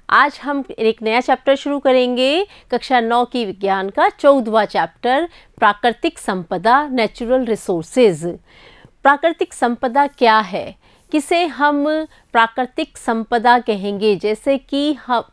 आज हम एक नया चैप्टर शुरू करेंगे। कक्षा 9 की विज्ञान का 14वां चैप्टर, प्राकृतिक संपदा, नेचुरल रिसोर्सेज। प्राकृतिक संपदा क्या है, किसे हम प्राकृतिक संपदा कहेंगे? जैसे कि हम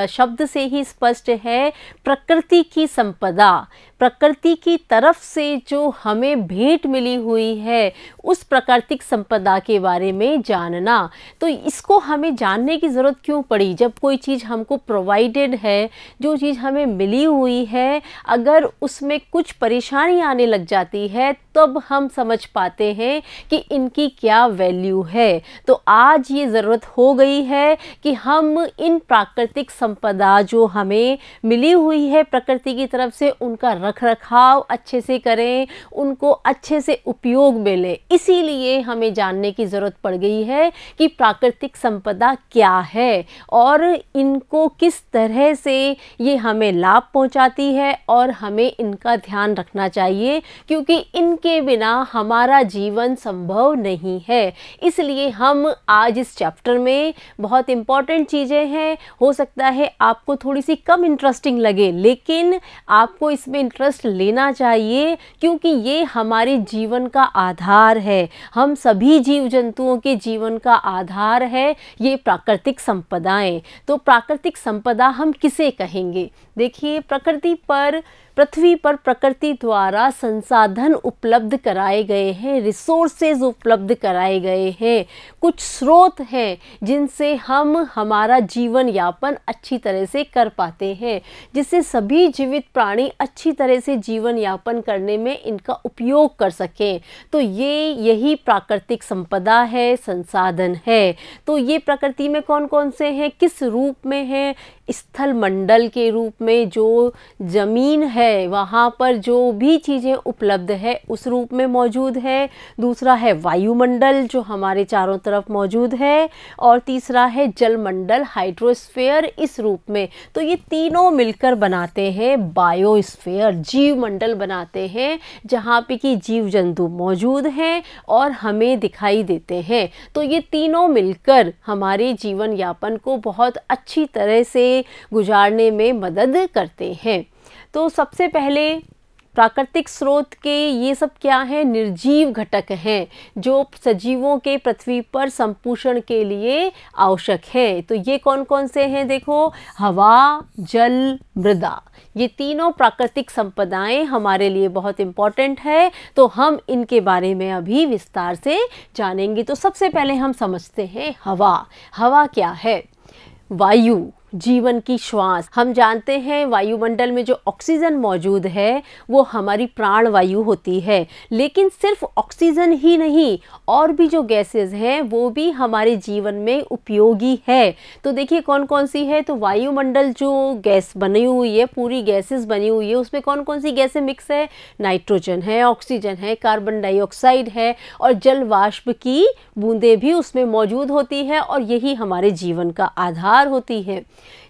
शब्द से ही स्पष्ट है, प्रकृति की संपदा, प्रकृति की तरफ से जो हमें भेंट मिली हुई है उस प्राकृतिक संपदा के बारे में जानना। तो इसको हमें जानने की ज़रूरत क्यों पड़ी? जब कोई चीज़ हमको प्रोवाइडेड है, जो चीज़ हमें मिली हुई है, अगर उसमें कुछ परेशानी आने लग जाती है तब हम समझ पाते हैं कि इनकी क्या वैल्यू है। तो आज ये ज़रूरत हो गई है कि हम इन प्राकृतिक संपदा जो हमें मिली हुई है प्रकृति की तरफ से, उनका रख रखाव अच्छे से करें, उनको अच्छे से उपयोग में लें। इसीलिए हमें जानने की ज़रूरत पड़ गई है कि प्राकृतिक संपदा क्या है और इनको किस तरह से ये हमें लाभ पहुंचाती है और हमें इनका ध्यान रखना चाहिए, क्योंकि इनके बिना हमारा जीवन संभव नहीं है। इसलिए हम आज इस चैप्टर में बहुत इम्पॉर्टेंट चीज़ें हैं, हो सकता है आपको थोड़ी सी कम इंटरेस्टिंग लगे, लेकिन आपको इसमें इंटरेस्ट लेना चाहिए, क्योंकि ये हमारे जीवन का आधार है। हम सभी जीव जंतुओं के जीवन का आधार है ये प्राकृतिक संपदाएं। तो प्राकृतिक संपदा हम किसे कहेंगे? देखिए, पृथ्वी पर प्रकृति द्वारा संसाधन उपलब्ध कराए गए हैं, रिसोर्सेज उपलब्ध कराए गए हैं, कुछ स्रोत हैं जिनसे हम हमारा जीवन यापन अच्छी तरह से कर पाते हैं, जिससे सभी जीवित प्राणी अच्छी तरह से जीवन यापन करने में इनका उपयोग कर सकें। तो यही प्राकृतिक संपदा है, संसाधन है। तो ये प्रकृति में कौन कौन से हैं, किस रूप में हैं? स्थल मंडल के रूप में, जो ज़मीन है वहाँ पर जो भी चीज़ें उपलब्ध है उस रूप में मौजूद है। दूसरा है वायुमंडल जो हमारे चारों तरफ मौजूद है, और तीसरा है जलमंडल, हाइड्रोस्फीयर, इस रूप में। तो ये तीनों मिलकर बनाते हैं बायोस्फीयर, जीव मंडल बनाते हैं, जहाँ पे कि जीव जंतु मौजूद हैं और हमें दिखाई देते हैं। तो ये तीनों मिलकर हमारे जीवन यापन को बहुत अच्छी तरह से गुजारने में मदद करते हैं। तो सबसे पहले प्राकृतिक स्रोत के ये सब क्या हैं? निर्जीव घटक हैं जो सजीवों के पृथ्वी पर संपोषण के लिए आवश्यक है। तो ये कौन कौन से हैं? देखो, हवा, जल, मृदा, ये तीनों प्राकृतिक संपदाएं हमारे लिए बहुत इम्पॉर्टेंट है। तो हम इनके बारे में अभी विस्तार से जानेंगे। तो सबसे पहले हम समझते हैं हवा। हवा क्या है? वायु, जीवन की श्वास। हम जानते हैं वायुमंडल में जो ऑक्सीजन मौजूद है वो हमारी प्राण वायु होती है, लेकिन सिर्फ ऑक्सीजन ही नहीं, और भी जो गैसेस हैं वो भी हमारे जीवन में उपयोगी है। तो देखिए कौन कौन सी है। तो वायुमंडल जो गैस बनी हुई है, पूरी गैसेस बनी हुई है, उसमें कौन कौन सी गैसें मिक्स है? नाइट्रोजन है, ऑक्सीजन है, कार्बन डाइऑक्साइड है, और जल वाष्प की बूंदें भी उसमें मौजूद होती है, और यही हमारे जीवन का आधार होती है।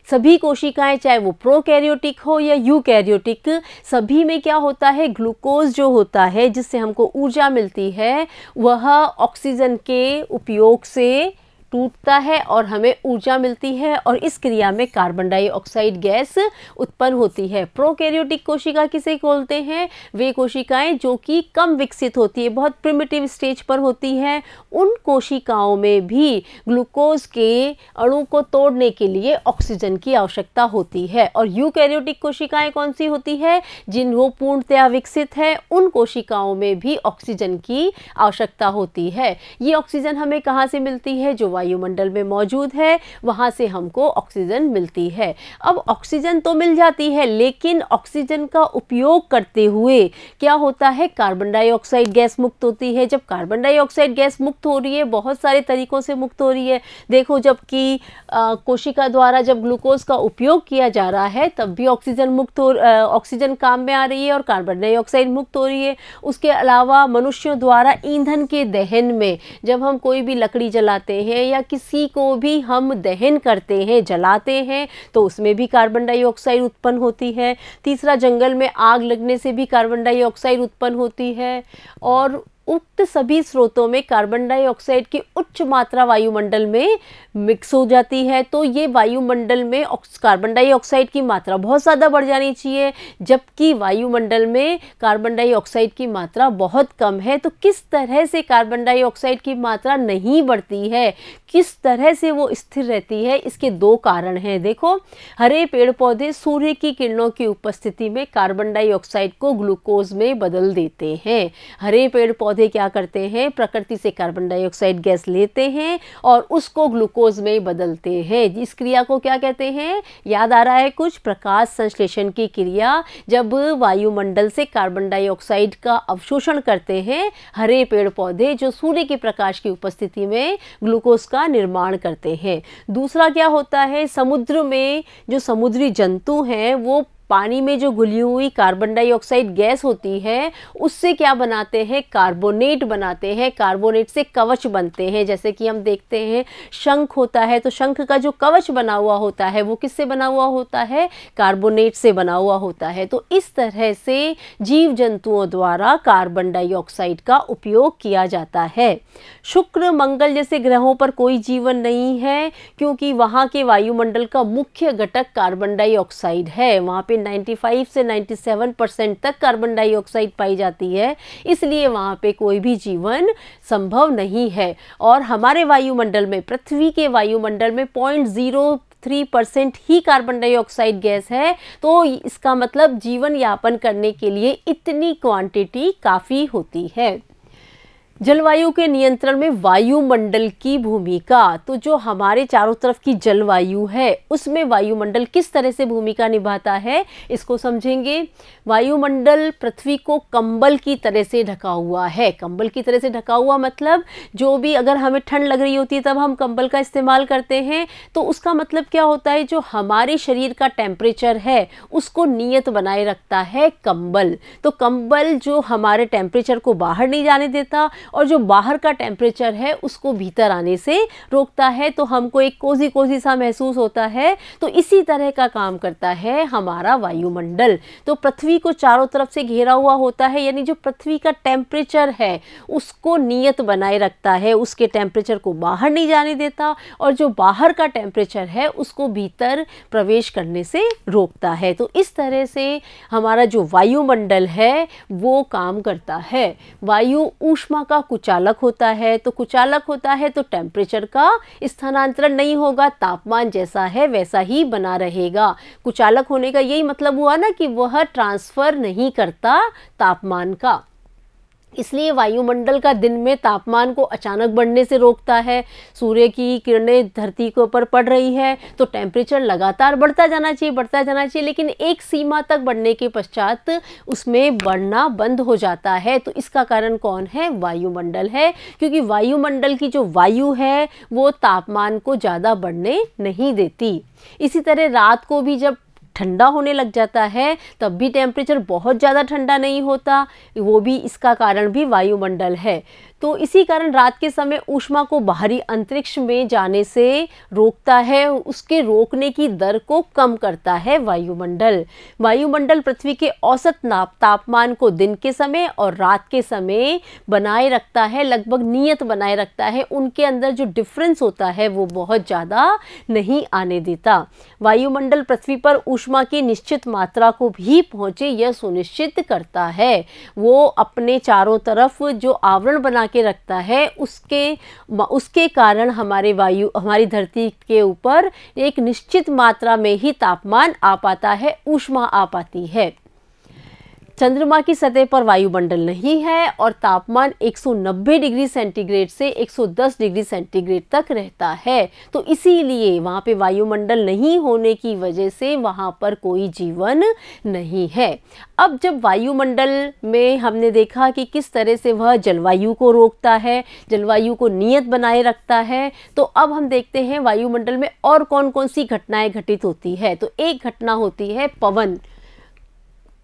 सभी कोशिकाएं, चाहे वो प्रोकैरियोटिक हो या यूकैरियोटिक, सभी में क्या होता है? ग्लूकोज जो होता है जिससे हमको ऊर्जा मिलती है, वह ऑक्सीजन के उपयोग से टूटता है और हमें ऊर्जा मिलती है, और इस क्रिया में कार्बन डाइऑक्साइड गैस उत्पन्न होती है। प्रोकैरियोटिक कोशिका किसे बोलते हैं? वे कोशिकाएं जो कि कम विकसित होती है, बहुत प्रिमिटिव स्टेज पर होती है। उन कोशिकाओं में भी ग्लूकोज के अणु को तोड़ने के लिए ऑक्सीजन की आवश्यकता होती है। और यूकैरियोटिक कोशिकाएं कौन सी होती है? जिन वो पूर्णतया विकसित है, उन कोशिकाओं में भी ऑक्सीजन की आवश्यकता होती है। ये ऑक्सीजन हमें कहाँ से मिलती है? जो वायुमंडल में मौजूद है, वहां से हमको ऑक्सीजन मिलती है। अब ऑक्सीजन तो मिल जाती है, लेकिन ऑक्सीजन का उपयोग करते हुए क्या होता है? कार्बन डाइऑक्साइड गैस मुक्त होती है। जब कार्बन डाइऑक्साइड गैस मुक्त हो रही है, बहुत सारे तरीकों से मुक्त हो रही है। देखो, जबकि कोशिका द्वारा जब ग्लूकोज का उपयोग किया जा रहा है तब भी ऑक्सीजन काम में आ रही है और कार्बन डाइऑक्साइड मुक्त हो रही है। उसके अलावा मनुष्यों द्वारा ईंधन के दहन में, जब हम कोई भी लकड़ी जलाते हैं या किसी को भी हम दहन करते हैं, जलाते हैं, तो उसमें भी कार्बन डाइऑक्साइड उत्पन्न होती है। तीसरा, जंगल में आग लगने से भी कार्बन डाइऑक्साइड उत्पन्न होती है। और उक्त सभी स्रोतों में कार्बन डाइऑक्साइड की उच्च मात्रा वायुमंडल में मिक्स हो जाती है, तो ये वायुमंडल में कार्बन डाइऑक्साइड की मात्रा बहुत ज़्यादा बढ़ जानी चाहिए, जबकि वायुमंडल में कार्बन डाइऑक्साइड की मात्रा बहुत कम है। तो किस तरह से कार्बन डाइऑक्साइड की मात्रा नहीं बढ़ती है, किस तरह से वो स्थिर रहती है, इसके दो कारण हैं। देखो, हरे पेड़ पौधे सूर्य की किरणों की उपस्थिति में कार्बन डाइऑक्साइड को ग्लूकोज में बदल देते हैं। हरे पेड़ पौधे क्या करते हैं, प्रकृति से कार्बन डाइऑक्साइड गैस लेते हैं और उसको ग्लूकोज में बदलते हैं। इस क्रिया को क्या कहते हैं, याद आ रहा है कुछ, प्रकाश संश्लेषण की क्रिया। जब वायुमंडल से कार्बन डाइऑक्साइड का अवशोषण करते हैं हरे पेड़ पौधे, जो सूर्य के प्रकाश की उपस्थिति में ग्लूकोज का निर्माण करते हैं। दूसरा क्या होता है, समुद्र में जो समुद्री जंतु हैं वो पानी में जो घुली हुई कार्बन डाइऑक्साइड गैस होती है उससे क्या बनाते हैं, कार्बोनेट बनाते हैं। कार्बोनेट से कवच बनते हैं, जैसे कि हम देखते हैं शंख होता है, तो शंख का जो कवच बना हुआ होता है वो किससे बना हुआ होता है, कार्बोनेट से बना हुआ होता है। तो इस तरह से जीव जंतुओं द्वारा कार्बन डाइऑक्साइड का उपयोग किया जाता है। शुक्र मंगल जैसे ग्रहों पर कोई जीवन नहीं है, क्योंकि वहाँ के वायुमंडल का मुख्य घटक कार्बन डाइऑक्साइड है। वहाँ पे 95 से 97% तक कार्बन डाइऑक्साइड पाई जाती है, इसलिए वहाँ पे कोई भी जीवन संभव नहीं है। और हमारे वायुमंडल में, पृथ्वी के वायुमंडल में 0.03% ही कार्बन डाइऑक्साइड गैस है। तो इसका मतलब जीवन यापन करने के लिए इतनी क्वांटिटी काफ़ी होती है। जलवायु के नियंत्रण में वायुमंडल की भूमिका, तो जो हमारे चारों तरफ की जलवायु है उसमें वायुमंडल किस तरह से भूमिका निभाता है, इसको समझेंगे। वायुमंडल पृथ्वी को कंबल की तरह से ढका हुआ है। कंबल की तरह से ढका हुआ मतलब जो भी, अगर हमें ठंड लग रही होती है तब हम कंबल का इस्तेमाल करते हैं, तो उसका मतलब क्या होता है, जो हमारे शरीर का टेम्परेचर है उसको नियत बनाए रखता है कंबल। तो कंबल जो हमारे टेम्परेचर को बाहर नहीं जाने देता और जो बाहर का टेम्परेचर है उसको भीतर आने से रोकता है, तो हमको एक कोजी कोजी सा महसूस होता है। तो इसी तरह का काम करता है हमारा वायुमंडल। तो पृथ्वी को चारों तरफ से घेरा हुआ होता है, यानी जो पृथ्वी का टेम्परेचर है उसको नियत बनाए रखता है, उसके टेम्परेचर को बाहर नहीं जाने देता, और जो बाहर का टेम्परेचर है उसको भीतर प्रवेश करने से रोकता है। तो इस तरह से हमारा जो वायुमंडल है वो काम करता है। वायु ऊष्मा का कुचालक होता है, तो कुचालक होता है तो टेम्परेचर का स्थानांतरण नहीं होगा, तापमान जैसा है वैसा ही बना रहेगा। कुचालक होने का यही मतलब हुआ ना कि वह ट्रांसफर नहीं करता तापमान का, इसलिए वायुमंडल का दिन में तापमान को अचानक बढ़ने से रोकता है। सूर्य की किरणें धरती के ऊपर पड़ रही है तो टेम्परेचर लगातार बढ़ता जाना चाहिए, लेकिन एक सीमा तक बढ़ने के पश्चात उसमें बढ़ना बंद हो जाता है। तो इसका कारण कौन है, वायुमंडल है, क्योंकि वायुमंडल की जो वायु है वो तापमान को ज़्यादा बढ़ने नहीं देती। इसी तरह रात को भी जब ठंडा होने लग जाता है तब भी टेम्परेचर बहुत ज़्यादा ठंडा नहीं होता, वो भी इसका कारण भी वायुमंडल है। तो इसी कारण रात के समय ऊष्मा को बाहरी अंतरिक्ष में जाने से रोकता है, उसके रोकने की दर को कम करता है वायुमंडल। वायुमंडल पृथ्वी के औसत तापमान को दिन के समय और रात के समय बनाए रखता है, लगभग नियत बनाए रखता है। उनके अंदर जो डिफरेंस होता है वो बहुत ज़्यादा नहीं आने देता। वायुमंडल पृथ्वी पर ऊष्मा की निश्चित मात्रा को भी पहुँचे यह सुनिश्चित करता है। वो अपने चारों तरफ जो आवरण बना के रखता है उसके कारण हमारी धरती के ऊपर एक निश्चित मात्रा में ही तापमान आ पाता है, ऊष्मा आ पाती है। चंद्रमा की सतह पर वायुमंडल नहीं है और तापमान 190 डिग्री सेंटीग्रेड से 110 डिग्री सेंटीग्रेड तक रहता है। तो इसीलिए वहाँ पे वायुमंडल नहीं होने की वजह से वहाँ पर कोई जीवन नहीं है। अब जब वायुमंडल में हमने देखा कि किस तरह से वह जलवायु को रोकता है, जलवायु को नियत बनाए रखता है, तो अब हम देखते हैं वायुमंडल में और कौन कौन सी घटनाएं घटित होती है। तो एक घटना होती है पवन,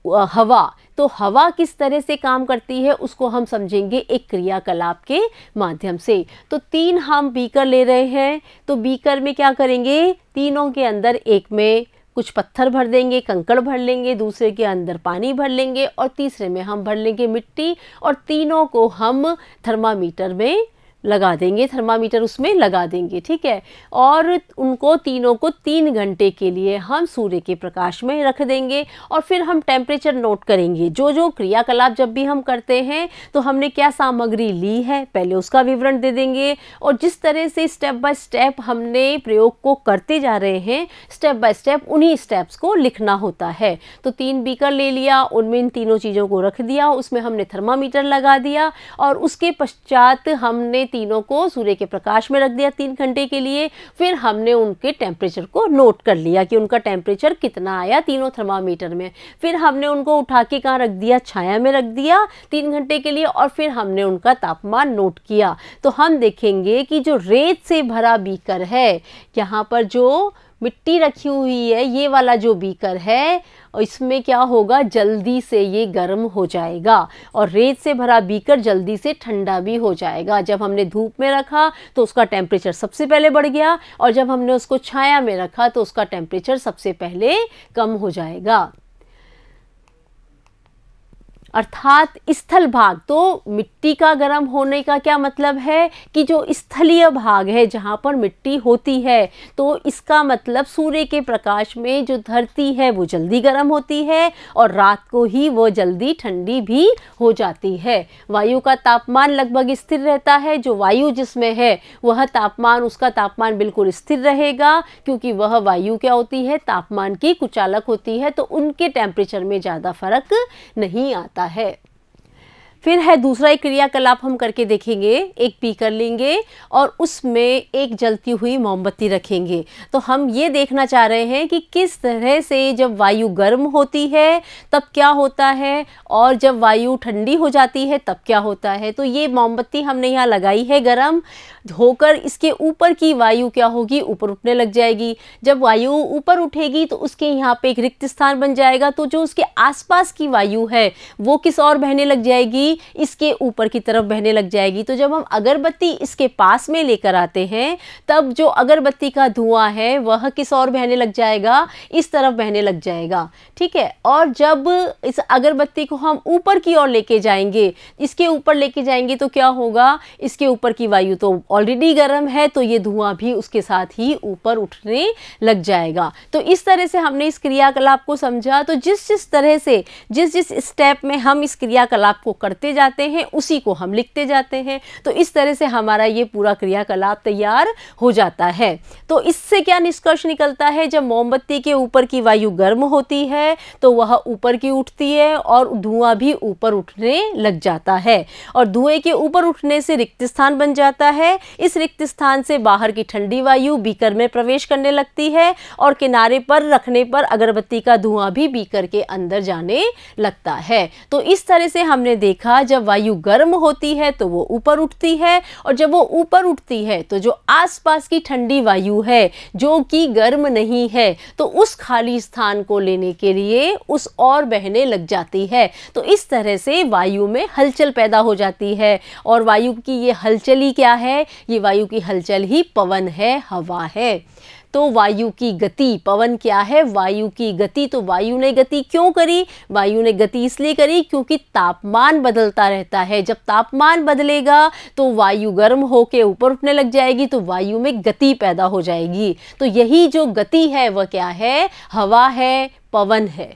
हवा। तो हवा किस तरह से काम करती है उसको हम समझेंगे एक क्रियाकलाप के माध्यम से। तो 3 हम बीकर ले रहे हैं, तो बीकर में क्या करेंगे, तीनों के अंदर एक में कुछ पत्थर भर देंगे, कंकड़ भर लेंगे, दूसरे के अंदर पानी भर लेंगे और तीसरे में हम भर लेंगे मिट्टी और तीनों को हम थर्मामीटर में लगा देंगे, थर्मामीटर उसमें लगा देंगे, ठीक है। और उनको तीनों को 3 घंटे के लिए हम सूर्य के प्रकाश में रख देंगे और फिर हम टेम्परेचर नोट करेंगे। जो जो क्रियाकलाप जब भी हम करते हैं तो हमने क्या सामग्री ली है पहले उसका विवरण दे देंगे और जिस तरह से स्टेप बाय स्टेप हमने प्रयोग को करते जा रहे हैं, स्टेप बाय स्टेप उन्हीं स्टेप्स को लिखना होता है। तो 3 बीकर ले लिया, उनमें इन तीनों चीज़ों को रख दिया, उसमें हमने थर्मामीटर लगा दिया और उसके पश्चात हमने तीनों को सूर्य के प्रकाश में रख दिया 3 घंटे के लिए। फिर हमने उनके टेम्परेचर को नोट कर लिया कि उनका टेम्परेचर कितना आया तीनों थर्मामीटर में। फिर हमने उनको उठा के कहाँ रख दिया, छाया में रख दिया 3 घंटे के लिए और फिर हमने उनका तापमान नोट किया। तो हम देखेंगे कि जो रेत से भरा बीकर है, यहाँ पर जो मिट्टी रखी हुई है, ये वाला जो बीकर है इसमें क्या होगा, जल्दी से ये गर्म हो जाएगा और रेत से भरा बीकर जल्दी से ठंडा भी हो जाएगा। जब हमने धूप में रखा तो उसका टेम्परेचर सबसे पहले बढ़ गया और जब हमने उसको छाया में रखा तो उसका टेम्परेचर सबसे पहले कम हो जाएगा। अर्थात स्थल भाग, तो मिट्टी का गर्म होने का क्या मतलब है कि जो स्थलीय भाग है जहाँ पर मिट्टी होती है, तो इसका मतलब सूर्य के प्रकाश में जो धरती है वो जल्दी गर्म होती है और रात को ही वो जल्दी ठंडी भी हो जाती है। वायु का तापमान लगभग स्थिर रहता है, जो वायु जिसमें है वह तापमान, उसका तापमान बिल्कुल स्थिर रहेगा क्योंकि वह वायु क्या होती है, तापमान की कुचालक होती है, तो उनके टेम्परेचर में ज़्यादा फर्क नहीं आता है। फिर है दूसरा एक क्रियाकलाप हम करके देखेंगे। एक बीकर लेंगे और उसमें एक जलती हुई मोमबत्ती रखेंगे। तो हम ये देखना चाह रहे हैं कि किस तरह से जब वायु गर्म होती है तब क्या होता है और जब वायु ठंडी हो जाती है तब क्या होता है। तो ये मोमबत्ती हमने यहाँ लगाई है गर्म होकर, इसके ऊपर की वायु क्या होगी, ऊपर उठने लग जाएगी। जब वायु ऊपर उठेगी तो उसके यहाँ पे एक रिक्त स्थान बन जाएगा, तो जो उसके आसपास की वायु है वो किस ओर बहने लग जाएगी, इसके ऊपर की तरफ बहने लग जाएगी। तो जब हम अगरबत्ती इसके पास में लेकर आते हैं तब जो अगरबत्ती का धुआं है वह किस ओर बहने लग जाएगा, इस तरफ बहने लग जाएगा, ठीक है। और जब इस अगरबत्ती को हम ऊपर की ओर लेके जाएंगे, इसके ऊपर लेके जाएंगे तो क्या होगा, इसके ऊपर की वायु तो ऑलरेडी गर्म है तो ये धुआं भी उसके साथ ही ऊपर उठने लग जाएगा। तो इस तरह से हमने इस क्रियाकलाप को समझा। तो जिस जिस तरह से जिस जिस स्टेप में हम इस क्रियाकलाप को करते जाते हैं उसी को हम लिखते जाते हैं। तो इस तरह से हमारा ये पूरा क्रियाकलाप तैयार हो जाता है। तो इससे क्या निष्कर्ष निकलता है, जब मोमबत्ती के ऊपर की वायु गर्म होती है तो वह ऊपर की उठती है और धुआं भी ऊपर उठने लग जाता है और धुएं के ऊपर उठने से रिक्त स्थान बन जाता है। इस रिक्त स्थान से बाहर की ठंडी वायु बीकर में प्रवेश करने लगती है और किनारे पर रखने पर अगरबत्ती का धुआं भी बीकर के अंदर जाने लगता है। तो इस तरह से हमने देखा जब वायु गर्म होती है तो वो ऊपर उठती है और जब वो ऊपर उठती है तो जो आसपास की ठंडी वायु है जो कि गर्म नहीं है तो उस खाली स्थान को लेने के लिए उस ओर बहने लग जाती है। तो इस तरह से वायु में हलचल पैदा हो जाती है और वायु की ये हलचल ही क्या है, ये वायु की हलचल ही पवन है, हवा है। तो वायु की गति, पवन क्या है, वायु की गति। तो वायु ने गति क्यों करी, वायु ने गति इसलिए करी क्योंकि तापमान बदलता रहता है। जब तापमान बदलेगा तो वायु गर्म होके ऊपर उठने लग जाएगी तो वायु में गति पैदा हो जाएगी। तो यही जो गति है वह क्या है, हवा है, पवन है।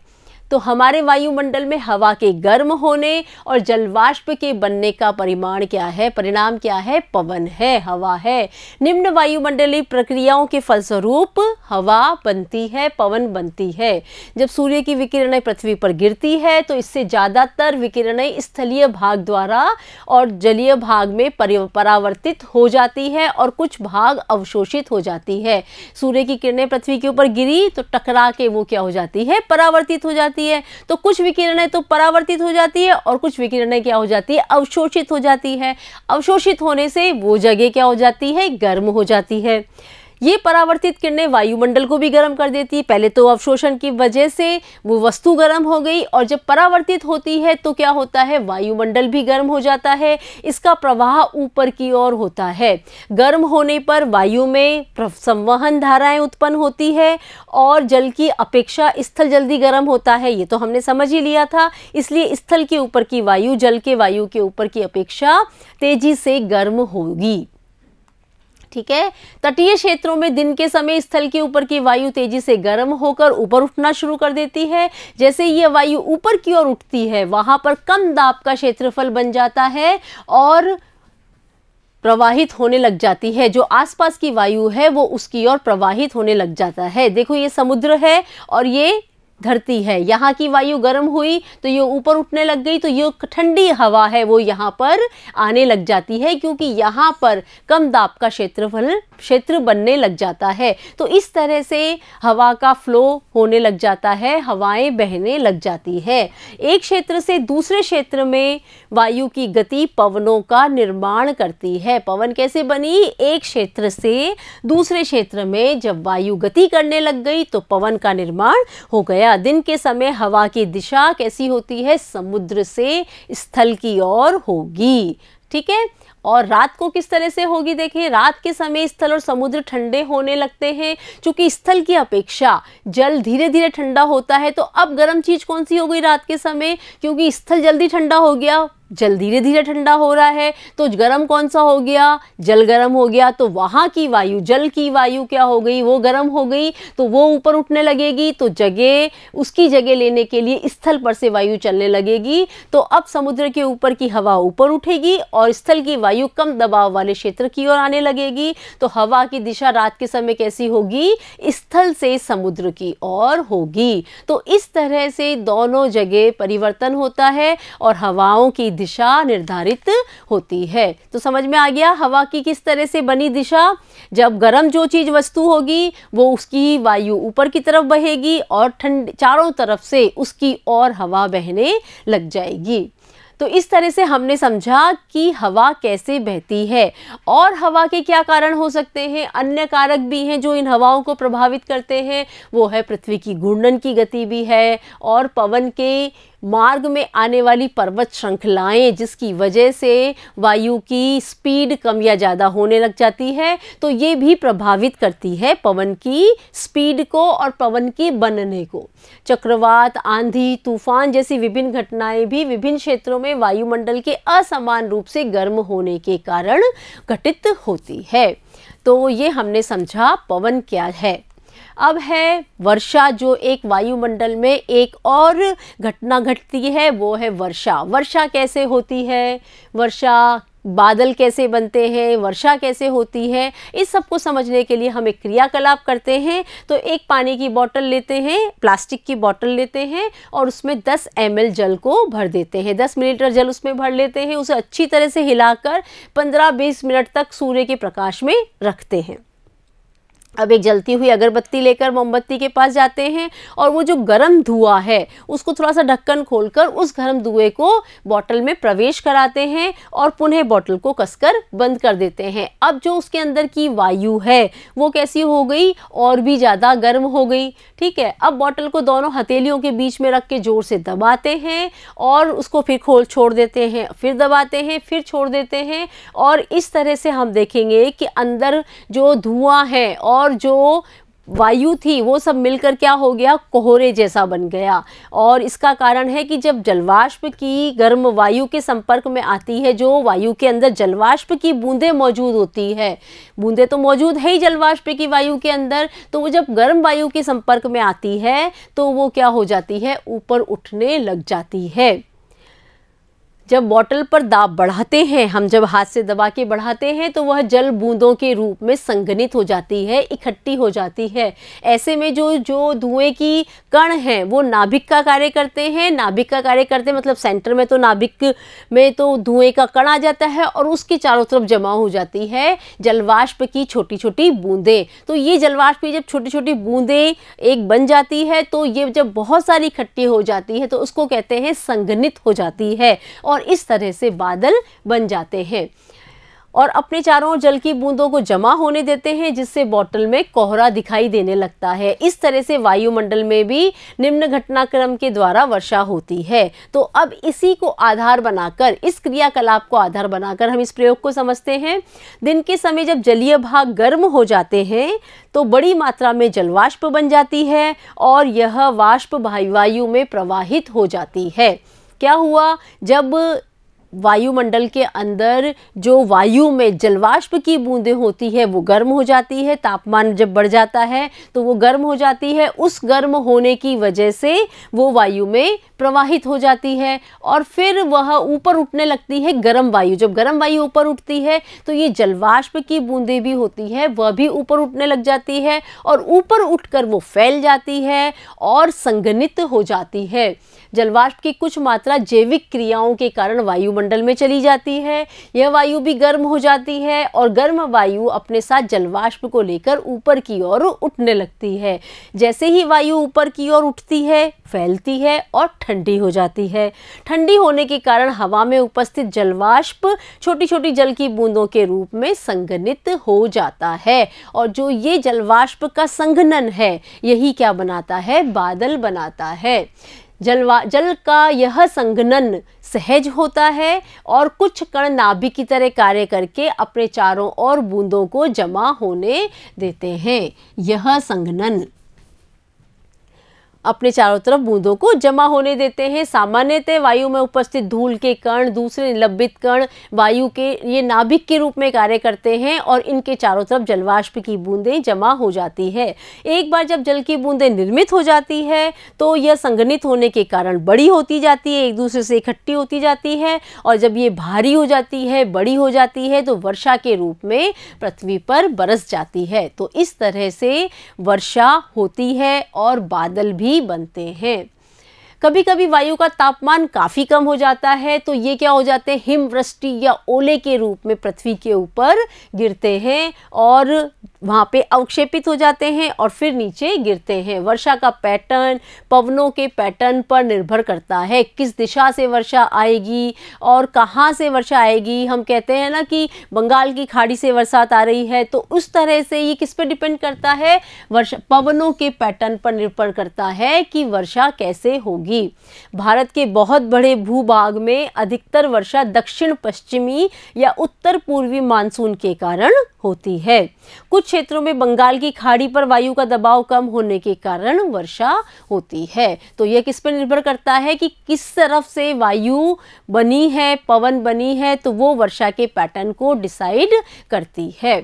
तो हमारे वायुमंडल में हवा के गर्म होने और जलवाष्प के बनने का परिमाण क्या है, परिणाम क्या है, पवन है, हवा है। निम्न वायुमंडलीय प्रक्रियाओं के फलस्वरूप हवा बनती है, पवन बनती है। जब सूर्य की विकिरणें पृथ्वी पर गिरती है तो इससे ज़्यादातर विकिरणें स्थलीय भाग द्वारा और जलीय भाग में परावर्तित हो जाती है और कुछ भाग अवशोषित हो जाती है। सूर्य की किरणें पृथ्वी के ऊपर गिरी तो टकरा के वो क्या हो जाती है, परावर्तित हो जाती है। तो कुछ विकिरणें तो परावर्तित हो जाती है और कुछ विकिरणें क्या हो जाती है, अवशोषित हो जाती है। अवशोषित होने से वो जगह क्या हो जाती है, गर्म हो जाती है। ये परावर्तित किरणें वायुमंडल को भी गर्म कर देती है। पहले तो अवशोषण की वजह से वो वस्तु गर्म हो गई, और जब परावर्तित होती है तो क्या होता है, वायुमंडल भी गर्म हो जाता है, इसका प्रवाह ऊपर की ओर होता है। गर्म होने पर वायु में संवहन धाराएं उत्पन्न होती है और जल की अपेक्षा स्थल जल्दी गर्म होता है, ये तो हमने समझ ही लिया था। इसलिए स्थल के ऊपर की वायु जल के वायु के ऊपर की अपेक्षा तेजी से गर्म होगी। ठीक है, तटीय क्षेत्रों में दिन के समय स्थल के ऊपर की वायु तेजी से गर्म होकर ऊपर उठना शुरू कर देती है। जैसे ये वायु ऊपर की ओर उठती है, वहां पर कम दाब का क्षेत्रफल बन जाता है और प्रवाहित होने लग जाती है। जो आसपास की वायु है वो उसकी ओर प्रवाहित होने लग जाता है। देखो ये समुद्र है और ये धरती है, यहाँ की वायु गर्म हुई तो ये ऊपर उठने लग गई, तो ये ठंडी हवा है वो यहाँ पर आने लग जाती है, क्योंकि यहाँ पर कम दाब का क्षेत्र बनने लग जाता है। तो इस तरह से हवा का फ्लो होने लग जाता है, हवाएं बहने लग जाती है। एक क्षेत्र से दूसरे क्षेत्र में वायु की गति पवनों का निर्माण करती है। पवन कैसे बनी, एक क्षेत्र से दूसरे क्षेत्र में जब वायु गति करने लग गई तो पवन का निर्माण हो गया। दिन के समय हवा की दिशा कैसी होती है, समुद्र से स्थल की ओर होगी। ठीक है, और रात को किस तरह से होगी, देखें रात के समय स्थल और समुद्र ठंडे होने लगते हैं। क्योंकि स्थल की अपेक्षा जल धीरे धीरे ठंडा होता है, तो अब गर्म चीज कौन सी हो गई रात के समय, क्योंकि स्थल जल्दी ठंडा हो गया, जल धीरे धीरे ठंडा हो रहा है, तो गर्म कौन सा हो गया, जल गर्म हो गया। तो वहाँ की वायु, जल की वायु क्या हो गई, वो गर्म हो गई, तो वो ऊपर उठने लगेगी, तो उसकी जगह लेने के लिए स्थल पर से वायु चलने लगेगी। तो अब समुद्र के ऊपर की हवा ऊपर उठेगी और स्थल की वायु कम दबाव वाले क्षेत्र की ओर आने लगेगी। तो हवा की दिशा रात के समय कैसी होगी, स्थल से समुद्र की ओर होगी। तो इस तरह से दोनों जगह परिवर्तन होता है और हवाओं की दिशा निर्धारित होती है। तो समझ में आ गया हवा की किस तरह से बनी दिशा। जब गर्म जो चीज वस्तु होगी वो उसकी वायु ऊपर की तरफ बहेगी और ठंड चारों तरफ से उसकी और हवा बहने लग जाएगी। तो इस तरह से हमने समझा कि हवा कैसे बहती है और हवा के क्या कारण हो सकते हैं। अन्य कारक भी हैं जो इन हवाओं को प्रभावित करते हैं। वो है पृथ्वी की घूर्णन की गति भी है और पवन के मार्ग में आने वाली पर्वत श्रृंखलाएं, जिसकी वजह से वायु की स्पीड कम या ज़्यादा होने लग जाती है, तो ये भी प्रभावित करती है पवन की स्पीड को और पवन के बनने को। चक्रवात, आंधी, तूफान जैसी विभिन्न घटनाएं भी विभिन्न क्षेत्रों में वायुमंडल के असमान रूप से गर्म होने के कारण घटित होती है। तो ये हमने समझा पवन क्या है। अब है वर्षा, जो एक वायुमंडल में एक और घटना घटती है, वो है वर्षा। वर्षा कैसे होती है, वर्षा बादल कैसे बनते हैं, वर्षा कैसे होती है, इस सब को समझने के लिए हम एक क्रियाकलाप करते हैं। तो एक पानी की बोतल लेते हैं, प्लास्टिक की बोतल लेते हैं और उसमें 10 ml जल को भर देते हैं। 10 मिलीलीटर जल उसमें भर लेते हैं। उसे अच्छी तरह से हिलाकर 15-20 मिनट तक सूर्य के प्रकाश में रखते हैं। अब एक जलती हुई अगरबत्ती लेकर मोमबत्ती के पास जाते हैं और वो जो गर्म धुआं है उसको थोड़ा सा ढक्कन खोलकर उस गर्म धुएं को बोतल में प्रवेश कराते हैं और पुनः बोतल को कसकर बंद कर देते हैं। अब जो उसके अंदर की वायु है वो कैसी हो गई, और भी ज़्यादा गर्म हो गई। ठीक है, अब बोतल को दोनों हथेलियों के बीच में रख के जोर से दबाते हैं और उसको फिर छोड़ देते हैं, फिर दबाते हैं, फिर छोड़ देते हैं। और इस तरह से हम देखेंगे कि अंदर जो धुआं है और जो वायु थी वो सब मिलकर क्या हो गया, कोहरे जैसा बन गया। और इसका कारण है कि जब जलवाष्प की गर्म वायु के संपर्क में आती है, जो वायु के अंदर जलवाष्प की बूंदें मौजूद होती है, बूंदें तो मौजूद है ही जलवाष्प की वायु के अंदर, तो वो जब गर्म वायु के संपर्क में आती है तो वो क्या हो जाती है, ऊपर उठने लग जाती है। जब बोतल पर दाब बढ़ाते हैं, हम जब हाथ से दबा के बढ़ाते हैं तो वह जल बूंदों के रूप में संघनित हो जाती है, इकट्ठी हो जाती है। ऐसे में जो धुएं की कण हैं वो नाभिक का कार्य करते हैं। नाभिक का कार्य करते मतलब सेंटर में तो नाभिक में तो धुएं का कण आ जाता है और उसके चारों तरफ जमा हो जाती है जलवाष्प की छोटी छोटी बूंदें। तो ये जलवाष्प की जब छोटी छोटी बूंदें एक बन जाती है तो ये जब बहुत सारी इकट्ठी हो जाती है तो उसको कहते हैं संघनित हो जाती है और इस तरह से बादल बन जाते हैं। और अपने चारों ओर जल की बूंदों को जमा होने देते हैं, जिससे बॉटल में कोहरा दिखाई देने लगता है। इस तरह से वायुमंडल में भी निम्न घटनाक्रम के द्वारा वर्षा होती है। तो अब इसी को आधार बनाकर, इस क्रियाकलाप को आधार बनाकर हम इस प्रयोग को समझते हैं। दिन के समय जब जलीय भाग गर्म हो जाते हैं तो बड़ी मात्रा में जलवाष्प बन जाती है और यह वाष्प वायु में प्रवाहित हो जाती है। क्या हुआ, जब वायुमंडल के अंदर जो वायु में जलवाष्प की बूंदें होती है वो गर्म हो जाती है, तापमान जब बढ़ जाता है तो वो गर्म हो जाती है। उस गर्म होने की वजह से वो वायु में प्रवाहित हो जाती है और फिर वह ऊपर उठने लगती है गर्म वायु। जब गर्म वायु ऊपर उठती है तो ये जलवाष्प की बूंदें भी होती है, वह भी ऊपर उठने लग जाती है और ऊपर उठकर वो फैल जाती है और संघनित हो जाती है। जलवाष्प की कुछ मात्रा जैविक क्रियाओं के कारण वायुमंडल में चली जाती है। यह वायु भी गर्म हो जाती है और गर्म वायु अपने साथ जलवाष्प को लेकर ऊपर की ओर उठने लगती है। जैसे ही वायु ऊपर की ओर उठती है, फैलती है और ठंडी हो जाती है। ठंडी होने के कारण हवा में उपस्थित जलवाष्प छोटी छोटी जल की बूंदों के रूप में संघनित हो जाता है और जो ये जलवाष्प का संघनन है यही क्या बनाता है, बादल बनाता है। जल का यह संघनन सहज होता है और कुछ कण नाभिक की तरह कार्य करके अपने चारों ओर बूंदों को जमा होने देते हैं। यह संघनन अपने चारों तरफ बूंदों को जमा होने देते हैं। सामान्यतः वायु में उपस्थित धूल के कण, दूसरे निलंबित कण वायु के ये नाभिक के रूप में कार्य करते हैं और इनके चारों तरफ जलवाष्प की बूंदें जमा हो जाती है। एक बार जब जल की बूंदें निर्मित हो जाती है तो यह संघनित होने के कारण बड़ी होती जाती है, एक दूसरे से इकट्ठी होती जाती है और जब ये भारी हो जाती है, बड़ी हो जाती है तो वर्षा के रूप में पृथ्वी पर बरस जाती है। तो इस तरह से वर्षा होती है और बादल भी बनते हैं। कभी कभी वायु का तापमान काफ़ी कम हो जाता है तो ये क्या हो जाते हैं, हिमवृष्टि या ओले के रूप में पृथ्वी के ऊपर गिरते हैं और वहाँ पे अवक्षेपित हो जाते हैं और फिर नीचे गिरते हैं। वर्षा का पैटर्न पवनों के पैटर्न पर निर्भर करता है, किस दिशा से वर्षा आएगी और कहाँ से वर्षा आएगी। हम कहते हैं ना कि बंगाल की खाड़ी से बरसात आ रही है, तो उस तरह से ये किस पे डिपेंड करता है, वर्षा पवनों के पैटर्न पर निर्भर करता है कि वर्षा कैसे होगी। भारत के बहुत बड़े भूभाग में अधिकतर वर्षा दक्षिण पश्चिमी या उत्तर पूर्वी मानसून के कारण होती है। कुछ क्षेत्रों में बंगाल की खाड़ी पर वायु का दबाव कम होने के कारण वर्षा होती है। तो यह किस पर निर्भर करता है कि किस तरफ से वायु बनी है, पवन बनी है, तो वो वर्षा के पैटर्न को डिसाइड करती है।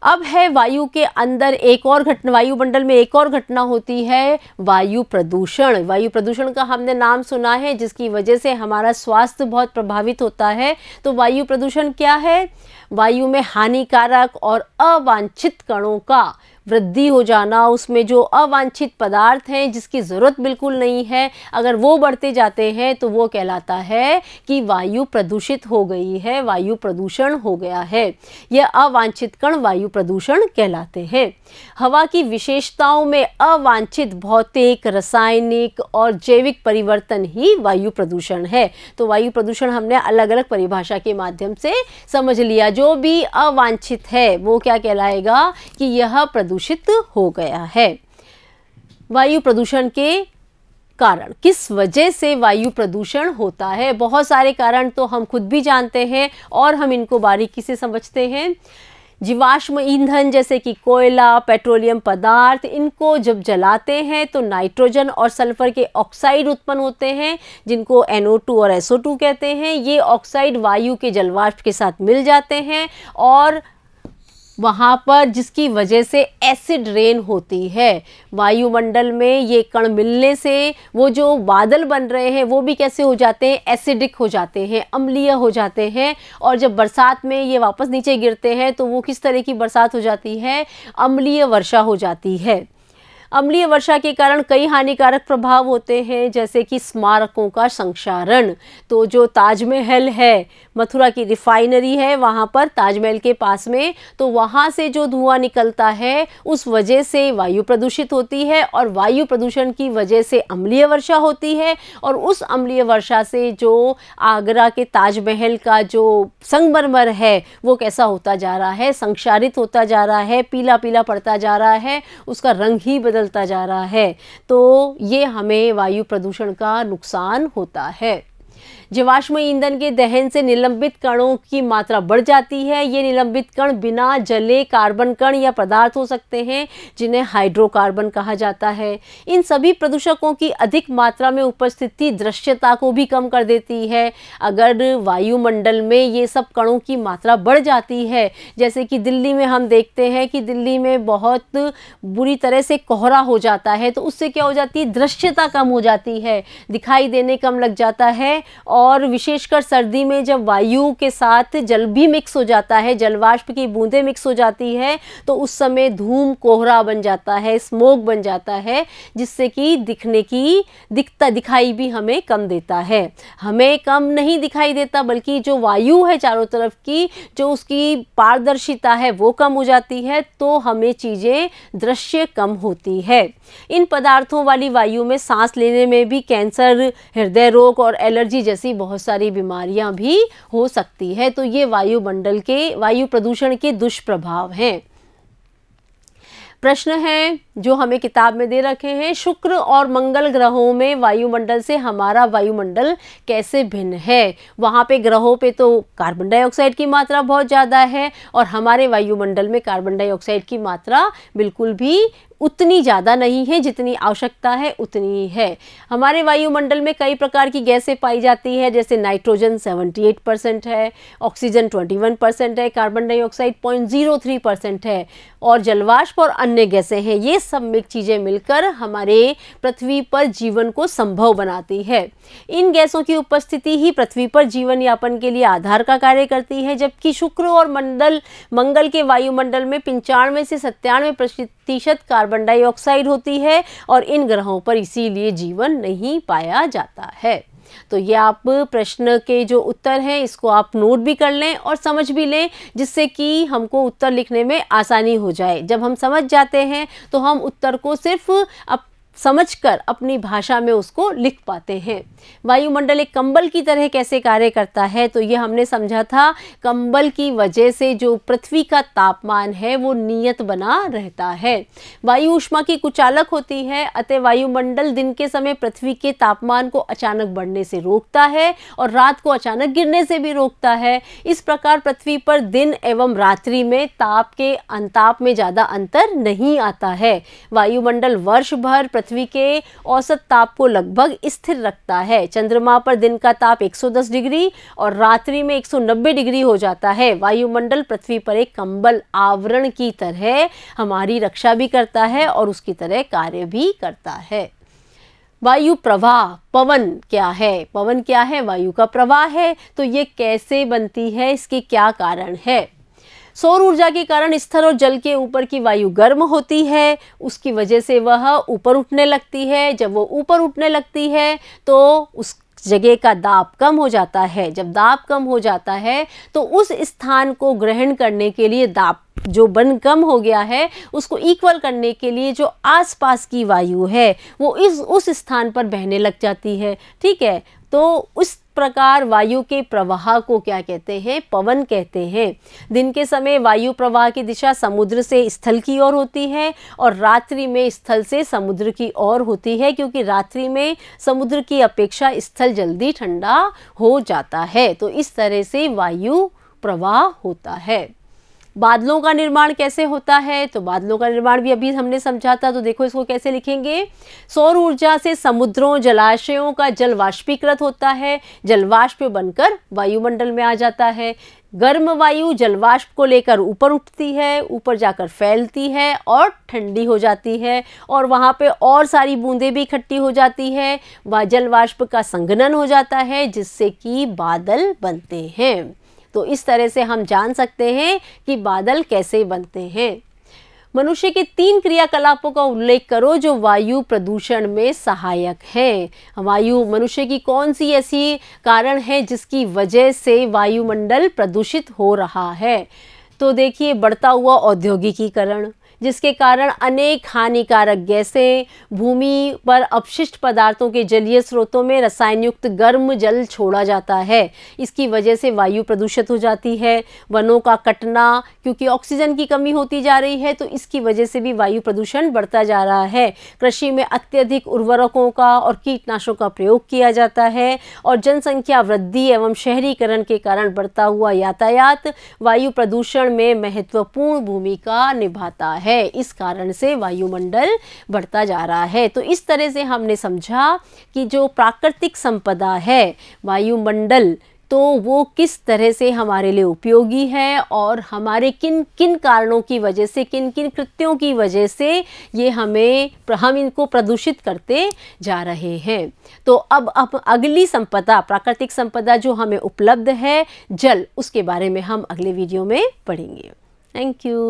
अब है वायु के अंदर एक और घटना, वायुमंडल में एक और घटना होती है, वायु प्रदूषण। वायु प्रदूषण का हमने नाम सुना है, जिसकी वजह से हमारा स्वास्थ्य बहुत प्रभावित होता है। तो वायु प्रदूषण क्या है, वायु में हानिकारक और अवांछित कणों का वृद्धि हो जाना, उसमें जो अवांछित पदार्थ हैं जिसकी ज़रूरत बिल्कुल नहीं है, अगर वो बढ़ते जाते हैं तो वो कहलाता है कि वायु प्रदूषित हो गई है, वायु प्रदूषण हो गया है। यह अवांछित कण वायु प्रदूषण कहलाते हैं। हवा की विशेषताओं में अवांछित भौतिक, रासायनिक और जैविक परिवर्तन ही वायु प्रदूषण है। तो वायु प्रदूषण हमने अलग अलग परिभाषा के माध्यम से समझ लिया। जो भी अवांछित है वो क्या कहलाएगा कि यह प्रदूषित हो गया है। वायु प्रदूषण के कारण, किस वजह से वायु प्रदूषण होता है, बहुत सारे कारण तो हम खुद भी जानते हैं और हम इनको बारीकी से समझते हैं। जीवाश्म ईंधन जैसे कि कोयला, पेट्रोलियम पदार्थ, इनको जब जलाते हैं तो नाइट्रोजन और सल्फर के ऑक्साइड उत्पन्न होते हैं, जिनको NO2 और SO2 कहते हैं। ये ऑक्साइड वायु के जलवाष्प के साथ मिल जाते हैं और वहाँ पर जिसकी वजह से एसिड रेन होती है। वायुमंडल में ये कण मिलने से वो जो बादल बन रहे हैं वो भी कैसे हो जाते हैं, एसिडिक हो जाते हैं, अम्लीय हो जाते हैं। और जब बरसात में ये वापस नीचे गिरते हैं तो वो किस तरह की बरसात हो जाती है, अम्लीय वर्षा हो जाती है। अम्लीय वर्षा के कारण कई हानिकारक प्रभाव होते हैं, जैसे कि स्मारकों का संक्षारण। तो जो ताजमहल है, मथुरा की रिफाइनरी है वहाँ पर ताजमहल के पास में, तो वहाँ से जो धुआं निकलता है उस वजह से वायु प्रदूषित होती है, और वायु प्रदूषण की वजह से अम्लीय वर्षा होती है। और उस अम्लीय वर्षा से जो आगरा के ताजमहल का जो संगमरमर है वो कैसा होता जा रहा है, संक्षारित होता जा रहा है, पीला पीला पड़ता जा रहा है, उसका रंग ही बदलता जा रहा है। तो ये हमें वायु प्रदूषण का नुकसान होता है। जीवाश्म ईंधन के दहन से निलंबित कणों की मात्रा बढ़ जाती है। ये निलंबित कण बिना जले कार्बन कण या पदार्थ हो सकते हैं, जिन्हें हाइड्रोकार्बन कहा जाता है। इन सभी प्रदूषकों की अधिक मात्रा में उपस्थिति दृश्यता को भी कम कर देती है। अगर वायुमंडल में ये सब कणों की मात्रा बढ़ जाती है, जैसे कि दिल्ली में हम देखते हैं कि दिल्ली में बहुत बुरी तरह से कोहरा हो जाता है, तो उससे क्या हो जाती है, दृश्यता कम हो जाती है, दिखाई देने कम लग जाता है। और विशेषकर सर्दी में जब वायु के साथ जल भी मिक्स हो जाता है, जलवाष्प की बूंदें मिक्स हो जाती है, तो उस समय धूम कोहरा बन जाता है, स्मोक बन जाता है, जिससे कि दिखाई भी हमें कम देता है। हमें कम नहीं दिखाई देता, बल्कि जो वायु है चारों तरफ की, जो उसकी पारदर्शिता है वो कम हो जाती है, तो हमें चीज़ें दृश्य कम होती है। इन पदार्थों वाली वायु में सांस लेने में भी कैंसर, हृदय रोग और एलर्जी जैसी बहुत सारी बीमारियां भी हो सकती है। तो ये वायु प्रदूषण के दुष्प्रभाव हैं। प्रश्न है जो हमें किताब में दे रखे हैं, शुक्र और मंगल ग्रहों में वायुमंडल से हमारा वायुमंडल कैसे भिन्न है। वहाँ पे ग्रहों पे तो कार्बन डाइऑक्साइड की मात्रा बहुत ज़्यादा है, और हमारे वायुमंडल में कार्बन डाइऑक्साइड की मात्रा बिल्कुल भी उतनी ज़्यादा नहीं है, जितनी आवश्यकता है उतनी ही है। हमारे वायुमंडल में कई प्रकार की गैसें पाई जाती है, जैसे नाइट्रोजन 78% है, ऑक्सीजन 21% है, कार्बन डाइऑक्साइड 0.03% है, और जलवाष्प और अन्य गैसें हैं। ये सब चीज़ें मिलकर हमारे पृथ्वी पर जीवन को संभव बनाती है। इन गैसों की उपस्थिति ही पृथ्वी पर जीवन यापन के लिए आधार का कार्य करती है, जबकि शुक्र और मंगल के वायुमंडल में 95 से 97% कार्बन डाइऑक्साइड होती है, और इन ग्रहों पर इसीलिए जीवन नहीं पाया जाता है। तो ये आप प्रश्न के जो उत्तर हैं इसको आप नोट भी कर लें और समझ भी लें, जिससे कि हमको उत्तर लिखने में आसानी हो जाए। जब हम समझ जाते हैं तो हम उत्तर को सिर्फ समझकर अपनी भाषा में उसको लिख पाते हैं। वायुमंडल एक कंबल की तरह कैसे कार्य करता है, तो ये हमने समझा था। कंबल की वजह से जो पृथ्वी का तापमान है वो नियत बना रहता है। वायु ऊष्मा की कुचालक होती है, अतः वायुमंडल दिन के समय पृथ्वी के तापमान को अचानक बढ़ने से रोकता है और रात को अचानक गिरने से भी रोकता है। इस प्रकार पृथ्वी पर दिन एवं रात्रि में ताप में ज़्यादा अंतर नहीं आता है। वायुमंडल वर्ष भर पृथ्वी के औसत ताप को लगभग स्थिर रखता है। चंद्रमा पर दिन का ताप 110 डिग्री और रात्रि में 190 डिग्री हो जाता है। वायुमंडल पृथ्वी पर एक कंबल आवरण की तरह हमारी रक्षा भी करता है और उसकी तरह कार्य भी करता है। वायु प्रवाह, पवन क्या है? पवन क्या है? वायु का प्रवाह है। तो ये कैसे बनती है, इसके क्या कारण है? सौर ऊर्जा के कारण स्थल और जल के ऊपर की वायु गर्म होती है, उसकी वजह से वह ऊपर उठने लगती है। जब वो ऊपर उठने लगती है तो उस जगह का दाब कम हो जाता है। जब दाब कम हो जाता है तो उस स्थान को ग्रहण करने के लिए, दाब जो कम हो गया है उसको इक्वल करने के लिए जो आसपास की वायु है वो उस स्थान पर बहने लग जाती है। ठीक है, तो उस प्रकार वायु के प्रवाह को क्या कहते हैं? पवन कहते हैं। दिन के समय वायु प्रवाह की दिशा समुद्र से स्थल की ओर होती है और रात्रि में स्थल से समुद्र की ओर होती है, क्योंकि रात्रि में समुद्र की अपेक्षा स्थल जल्दी ठंडा हो जाता है। तो इस तरह से वायु प्रवाह होता है। बादलों का निर्माण कैसे होता है? तो बादलों का निर्माण भी अभी हमने समझा था, तो देखो इसको कैसे लिखेंगे। सौर ऊर्जा से समुद्रों, जलाशयों का जल वाष्पीकृत होता है, जलवाष्प बनकर वायुमंडल में आ जाता है। गर्म वायु जलवाष्प को लेकर ऊपर उठती है, ऊपर जाकर फैलती है और ठंडी हो जाती है, और वहाँ पे और सारी बूंदें भी इकट्ठी हो जाती है। वह जलवाष्प का संघनन हो जाता है, जिससे कि बादल बनते हैं। तो इस तरह से हम जान सकते हैं कि बादल कैसे बनते हैं। मनुष्य के 3 क्रियाकलापों का उल्लेख करो जो वायु प्रदूषण में सहायक हैं। वायु मनुष्य की कौन सी ऐसी कारण है जिसकी वजह से वायुमंडल प्रदूषित हो रहा है? तो देखिए, बढ़ता हुआ औद्योगिकीकरण, जिसके कारण अनेक हानिकारक गैसें भूमि पर अपशिष्ट पदार्थों के जलीय स्रोतों में रसायन युक्त गर्म जल छोड़ा जाता है। इसकी वजह से वायु प्रदूषित हो जाती है। वनों का कटना, क्योंकि ऑक्सीजन की कमी होती जा रही है तो इसकी वजह से भी वायु प्रदूषण बढ़ता जा रहा है। कृषि में अत्यधिक उर्वरकों का और कीटनाशकों का प्रयोग किया जाता है और जनसंख्या वृद्धि एवं शहरीकरण के कारण बढ़ता हुआ यातायात वायु प्रदूषण में महत्वपूर्ण भूमिका निभाता है। इस कारण से वायुमंडल बढ़ता जा रहा है। तो इस तरह से हमने समझा कि जो प्राकृतिक संपदा है वायुमंडल, तो वो किस तरह से हमारे लिए उपयोगी है और हमारे किन किन कारणों की वजह से, किन किन कृत्यों की वजह से ये हम इनको प्रदूषित करते जा रहे हैं। तो अब अगली संपदा, प्राकृतिक संपदा जो हमें उपलब्ध है, जल, उसके बारे में हम अगले वीडियो में पढ़ेंगे। Thank you.